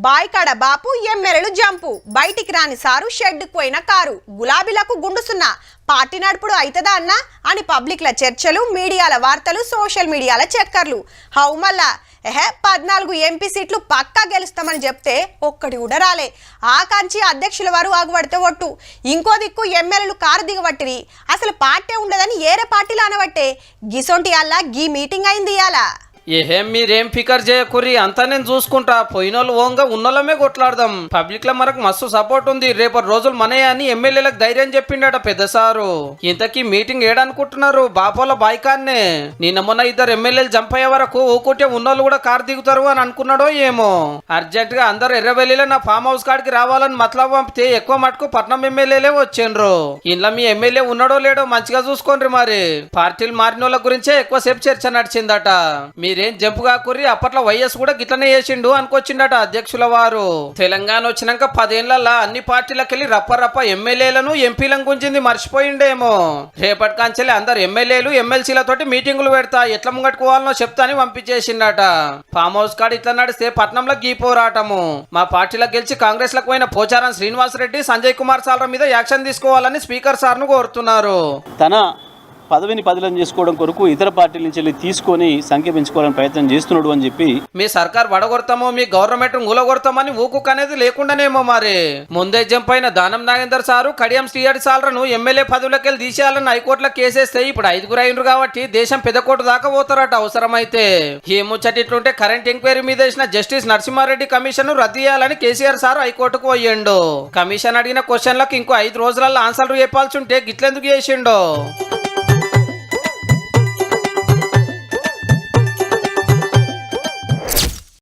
బాయికాడ బాపు ఎమ్మెల్యేలు జంపు బయటికి రాని సారు షెడ్కు పోయిన కారు గులాబీలకు గుండుసున్నా పార్టీ నడుపుడు అవుతుందా అన్నా అని పబ్లిక్ల చర్చలు మీడియాల వార్తలు సోషల్ మీడియాల చక్కర్లు హౌమల్లా 14 ఎంపీ సీట్లు పక్కా గెలుస్తామని చెప్తే ఒక్కటి కూడా రాలే ఆకాంక్షి అధ్యక్షుల వారు ఆగుబడితే ఒట్టు ఇంకో దిక్కు ఎమ్మెల్యేలు కారు దిగబట్టిరి అసలు పార్టీ ఉండదని ఏరే పార్టీలు అనబట్టే గిసొంటి అల్లా గీ మీటింగ్ అయింది ఇయాల ఏం మీరేం ఫికర్ చేయకుర్రి అంతా నేను చూసుకుంటా పోయినోళ్ళు ఓంగా ఉన్నోళ్ళమే కొట్లాడదాం పబ్లిక్ లో మనకు మస్తు సపోర్ట్ ఉంది రేపటి రోజులు మనయే అని ఎమ్మెల్యేలకు ధైర్యం చెప్పిండట పెద్ద సారు ఇంతకీ మీటింగ్ ఏడనుకుంటున్నారు బాపోల బాయికాన్నే నిన్న మొన్న ఇద్దరు ఎమ్మెల్యేలు జంప్ అయ్యే వరకు ఊకుంటే ఉన్నోళ్ళు కూడా కారు దిగుతారు అని అనుకున్నాడో ఏమో అర్జెంట్ గా అందరు ఎర్రవెల్లిలో నా ఫామ్ హౌస్ కాడికి రావాలని మతలబు పంపితే ఎక్కువ మటుకు పట్నం ఎమ్మెల్యేలే వచ్చిండ్రు ఇంట్లో మీ ఎమ్మెల్యే ఉన్నాడో లేడో మంచిగా చూసుకోండి మరి పార్టీలు మారిన వాళ్ళ గురించే ఎక్కువసేపు చర్చ నడిచిందట మీరేం జంపు కాకుర్రి అప్పట్లో వైఎస్ కూడా గిట్లనే చేసిండు అనుకొచ్చిండట అధ్యక్షుల వారు తెలంగాణ వచ్చినాక 10 ఏళ్లలో అన్ని పార్టీలకెళ్ళి రప్ప ఎమ్మెల్యేలను ఎంపీలను గుంజింది మర్చిపోయిండేమో రేపటి కాంచెల్లి అందరు ఎమ్మెల్యేలు ఎమ్మెల్సీలతోటి మీటింగులు పెడతా ఎట్లా ముంగట్టుకోవాలనో చెప్తాని పంపించేసిండట ఫామ్ హౌస్ కాడ ఇట్లా నడిస్తే పట్నంలో గీ పోరాటము మా పార్టీలో గెలిచి కాంగ్రెస్ లకు పోయిన పోచారం శ్రీనివాసరెడ్డి సంజయ్ కుమార్ సార్ల మీద యాక్షన్ తీసుకోవాలని స్పీకర్ సార్ను కోరుతున్నారు. తన పదవిని పదిలం చేసుకోవడం కొరకు ఇతర పార్టీల నుంచి వెళ్ళి తీసుకొని సంఖ్య పెంచుకోవాలని ప్రయత్నం చేస్తున్నాడు అని చెప్పి మీ సర్కార్ వడగొడతామో మీ గవర్నమెంట్ మూలగొడతామని ఊకుకనేది లేకుండానేమో మరి ముందే జంప్ అయిన దానం నాగేందర్ సారు కడియం శ్రీహరి సార్లను ఎమ్మెల్యే పదవులకు వెళ్ళి తీసేయాలని హైకోర్టులో కేసేస్తే ఇప్పుడు 5 అయినరు కాబట్టి దేశం పెద్దకోట దాకా పోతారట అవసరమైతే ఈ ముచ్చటిట్లుంటే కరెంట్ ఎంక్వైరీ మీద వేసిన జస్టిస్ నరసింహారెడ్డి కమిషన్ రద్దు చేయాలని కేసీఆర్ సార్ హైకోర్టుకు పోయిండు కమిషన్ అడిగిన క్వశ్చన్లకు ఇంకో 5 రోజులలో ఆన్సర్లు చెప్పాల్సి ఉంటే గిట్లెందుకు చేసిండో.